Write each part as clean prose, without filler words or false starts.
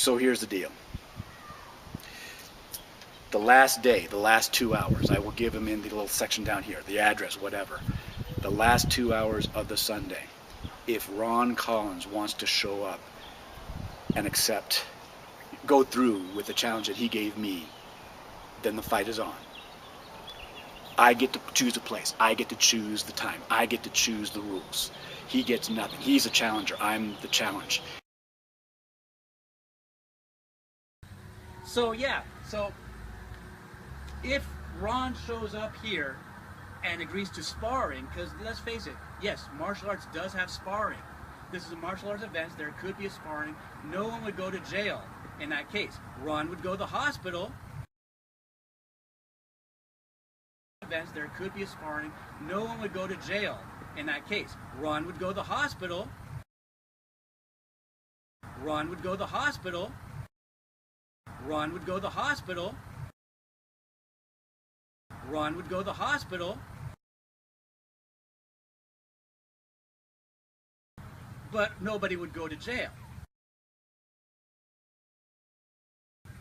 So here's the deal. The last day, the last 2 hours, I will give him in the little section down here, the address, whatever. The last 2 hours of the Sunday, if Ron Collins wants to show up and go through with the challenge that he gave me, then the fight is on. I get to choose the place. I get to choose the time. I get to choose the rules. He gets nothing. He's a challenger. I'm the challenge. So if Ron shows up here and agrees to sparring, because let's face it, yes, martial arts does have sparring. This is a martial arts event. There could be a sparring. No one would go to jail in that case. Ron would go to the hospital. There could be a sparring. No one would go to jail in that case. Ron would go to the hospital. Ron would go to the hospital. Ron would go to the hospital. Ron would go to the hospital. But nobody would go to jail.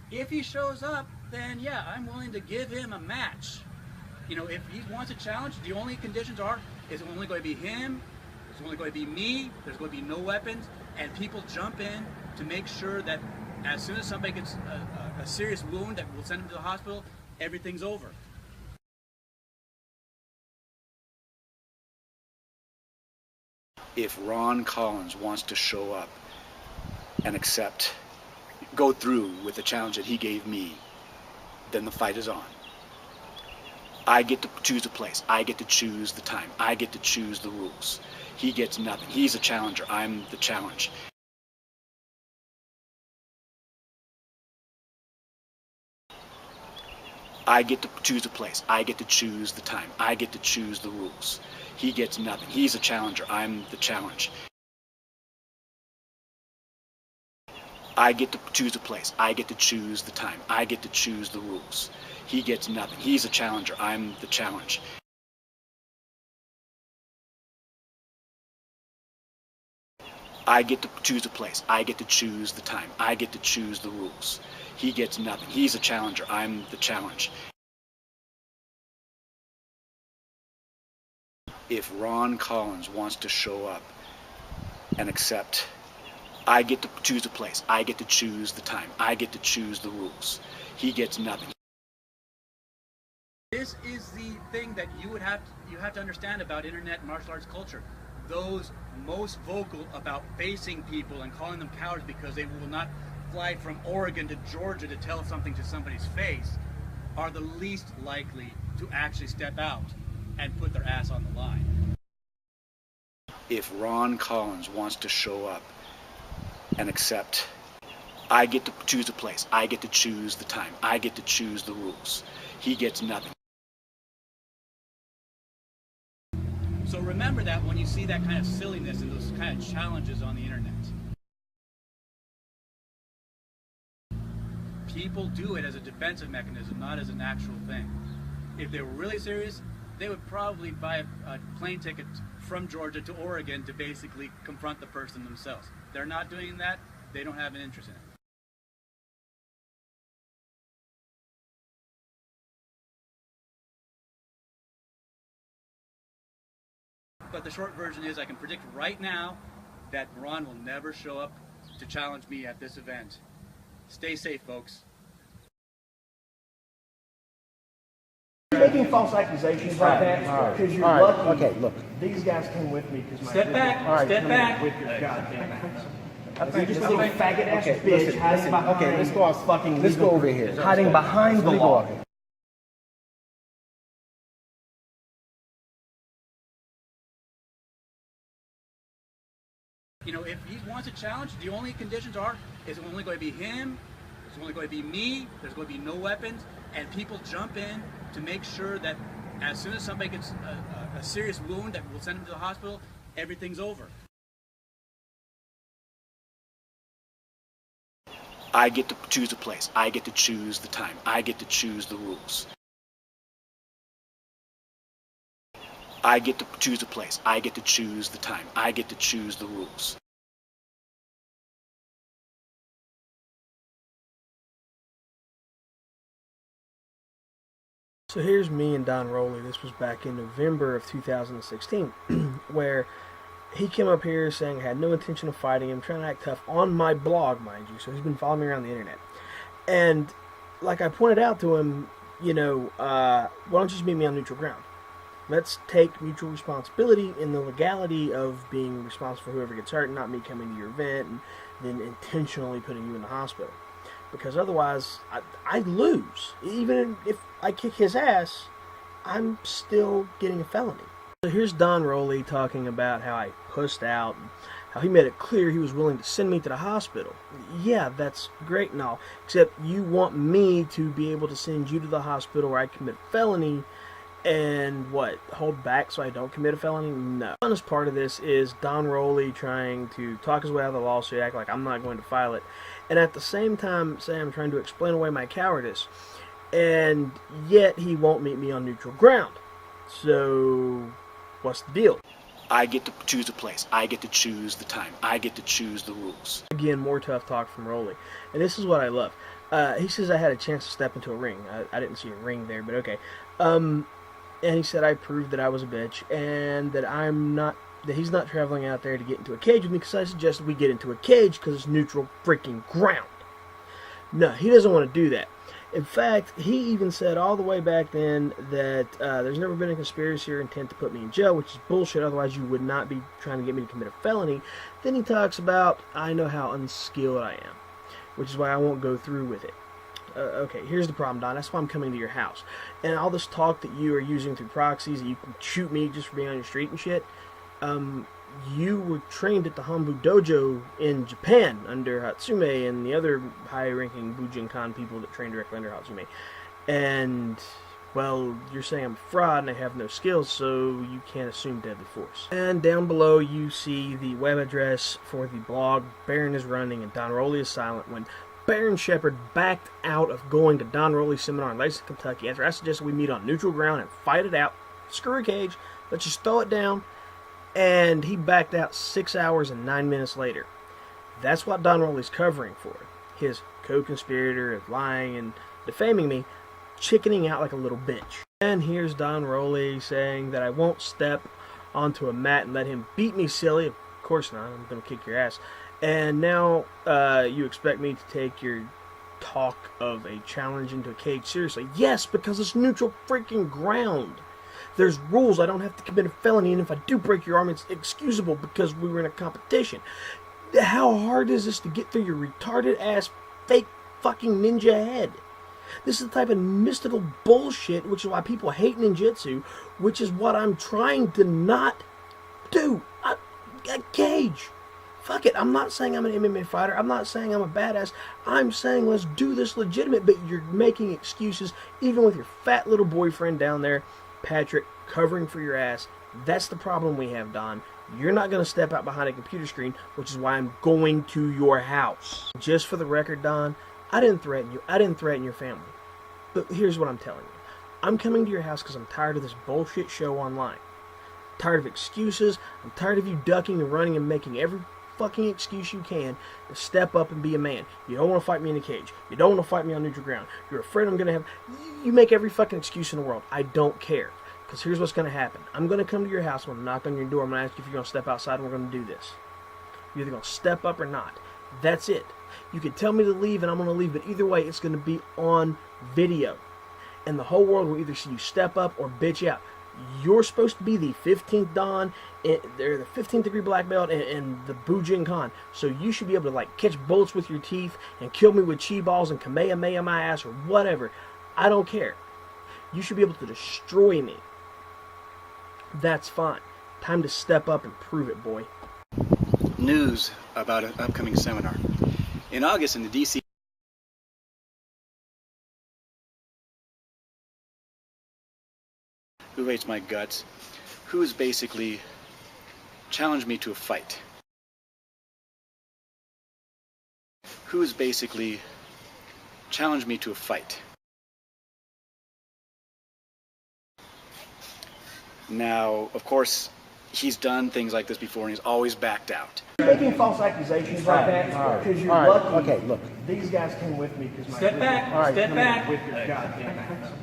If he shows up, then yeah, I'm willing to give him a match. You know, if he wants a challenge, the only conditions are, it's only going to be him, it's only going to be me, there's going to be no weapons, and people jump in to make sure that as soon as somebody gets a serious wound that will send him to the hospital, everything's over. If Ron Collins wants to show up and go through with the challenge that he gave me, then the fight is on. I get to choose the place. I get to choose the time. I get to choose the rules. He gets nothing. He's a challenger. I'm the challenge. I get to choose the place. I get to choose the time. I get to choose the rules. He gets nothing. He's a challenger. I'm the challenge. I get to choose the place. I get to choose the time. I get to choose the rules. He gets nothing. He's a challenger. I'm the challenge. I get to choose the place. I get to choose the time. I get to choose the rules. He gets nothing. He's a challenger. I'm the challenge. If Ron Collins wants to show up and I get to choose the place. I get to choose the time. I get to choose the rules. He gets nothing. This is the thing that you have to understand about internet martial arts culture. Those most vocal about facing people and calling them cowards because they will not fly from Oregon to Georgia to tell something to somebody's face are the least likely to actually step out and put their ass on the line. If Ron Collins wants to show up and I get to choose the place. I get to choose the time. I get to choose the rules. He gets nothing. So remember that when you see that kind of silliness and those kind of challenges on the internet. People do it as a defensive mechanism, not as an actual thing. If they were really serious, they would probably buy a plane ticket from Georgia to Oregon to basically confront the person themselves. They're not doing that. They don't have an interest in it. But the short version is I can predict right now that Ron will never show up to challenge me at this event. Stay safe, folks. Making false accusations like that because you're lucky. Okay, look. These guys came with me because my Step back. Step back. with your goddamn ass. You're just a Okay, little faggot ass bitch hiding behind. Okay, let's go off. Fucking Let's go over here. Hiding behind the law. You know, if he wants a challenge, the only conditions are, it's only going to be him, it's only going to be me, there's going to be no weapons, and people jump in to make sure that as soon as somebody gets a serious wound that will send him to the hospital, everything's over. I get to choose the place. I get to choose the time. I get to choose the rules. I get to choose the place. I get to choose the time. I get to choose the rules. So here's me and Don Roley. This was back in November of 2016, where he came up here saying I had no intention of fighting him, trying to act tough on my blog, mind you. So he's been following me around the internet. And like I pointed out to him, why don't you just meet me on neutral ground? Let's take mutual responsibility in the legality of being responsible for whoever gets hurt, not me coming to your event and then intentionally putting you in the hospital. Because otherwise, I lose. Even if I kick his ass, I'm still getting a felony. So here's Don Roley talking about how I pussed out and how he made it clear he was willing to send me to the hospital. Yeah, that's great and all, except you want me to be able to send you to the hospital where I commit a felony and hold back so I don't commit a felony? No. The honest part of this is Don Roley trying to talk his way out of the lawsuit, act like I'm not going to file it, and at the same time say I'm trying to explain away my cowardice, and yet he won't meet me on neutral ground. So what's the deal? I get to choose a place. I get to choose the time. I get to choose the rules. Again, more tough talk from Roley. And this is what I love. He says I had a chance to step into a ring. I didn't see a ring there, but okay. And he said I proved that I was a bitch and that he's not traveling out there to get into a cage with me because I suggested we get into a cage because it's neutral freaking ground. No, he doesn't want to do that. In fact, he even said all the way back then that there's never been a conspiracy or intent to put me in jail, which is bullshit, otherwise you would not be trying to get me to commit a felony. Then he talks about, I know how unskilled I am, which is why I won't go through with it. Okay, here's the problem, Don. That's why I'm coming to your house. And all this talk that you are using through proxies, that you can shoot me just for being on your street and shit, you were trained at the Hanbu Dojo in Japan under Hatsume and the other high-ranking Bujinkan people that train directly under Hatsume. And, well, you're saying I'm a fraud and I have no skills, so you can't assume deadly force. And down below you see the web address for the blog. Baron is running and Don Roley is silent when Baron Shepard backed out of going to Don Roley's seminar in Lexington, Kentucky after I suggested we meet on neutral ground and fight it out. Screw a cage. Let's just throw it down. And he backed out 6 hours and 9 minutes later. That's what Don Roley's covering for. His co-conspirator of lying and defaming me, chickening out like a little bitch. And here's Don Roley saying that I won't step onto a mat and let him beat me silly. Of course not. I'm going to kick your ass. And now you expect me to take your talk of a challenge into a cage seriously. Yes, because it's neutral freaking ground. There's rules. I don't have to commit a felony, and if I do break your arm, it's excusable because we were in a competition. How hard is this to get through your retarded-ass, fake fucking ninja head? This is the type of mystical bullshit, which is why people hate ninjutsu, which is what I'm trying to not do. A cage. Fuck it. I'm not saying I'm an MMA fighter. I'm not saying I'm a badass. I'm saying let's do this legitimate, but you're making excuses, even with your fat little boyfriend down there, Patrick, covering for your ass. That's the problem we have, Don. You're not going to step out behind a computer screen, which is why I'm going to your house. Just for the record, Don, I didn't threaten you. I didn't threaten your family. But here's what I'm telling you. I'm coming to your house because I'm tired of this bullshit show online. I'm tired of excuses. I'm tired of you ducking and running and making every fucking excuse you can to step up and be a man. You don't want to fight me in a cage. You don't want to fight me on neutral ground. You're afraid I'm going to have... You make every fucking excuse in the world. I don't care. Because here's what's going to happen. I'm going to come to your house. I'm going to knock on your door. I'm going to ask you if you're going to step outside and we're going to do this. You're either going to step up or not. That's it. You can tell me to leave and I'm going to leave, but either way, it's going to be on video. And the whole world will either see you step up or bitch out. You're supposed to be the 15th Dan, they're the 15th degree black belt, and the Bujinkan. So you should be able to catch bullets with your teeth and kill me with chi balls and kamehameha my ass or whatever. I don't care. You should be able to destroy me. That's fine. Time to step up and prove it, boy. News about an upcoming seminar. In August in the DC. Who hates my guts? Who's basically challenged me to a fight? Who's basically challenged me to a fight? Now, of course, he's done things like this before and he's always backed out. You're making false accusations like that because you're lucky. Okay, look, these guys came with me because my Step back. Step back. with your goddamn ass.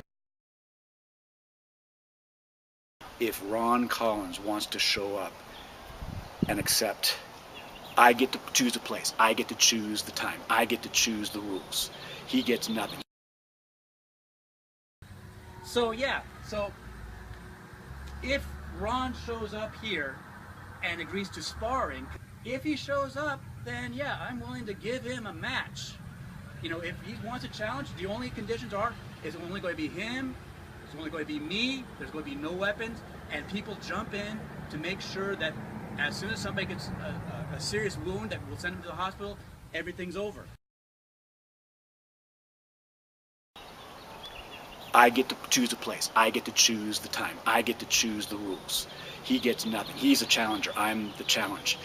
if Ron Collins wants to show up and accept, I get to choose the place, I get to choose the time, I get to choose the rules. He gets nothing. So if Ron shows up here and agrees to sparring, if he shows up, then yeah, I'm willing to give him a match. You know, if he wants a challenge, the only conditions are, it's only going to be him, it's only going to be me, there's going to be no weapons, and people jump in to make sure that as soon as somebody gets a serious wound that will send them to the hospital, everything's over. I get to choose the place, I get to choose the time, I get to choose the rules. He gets nothing. He's a challenger, I'm the challenge.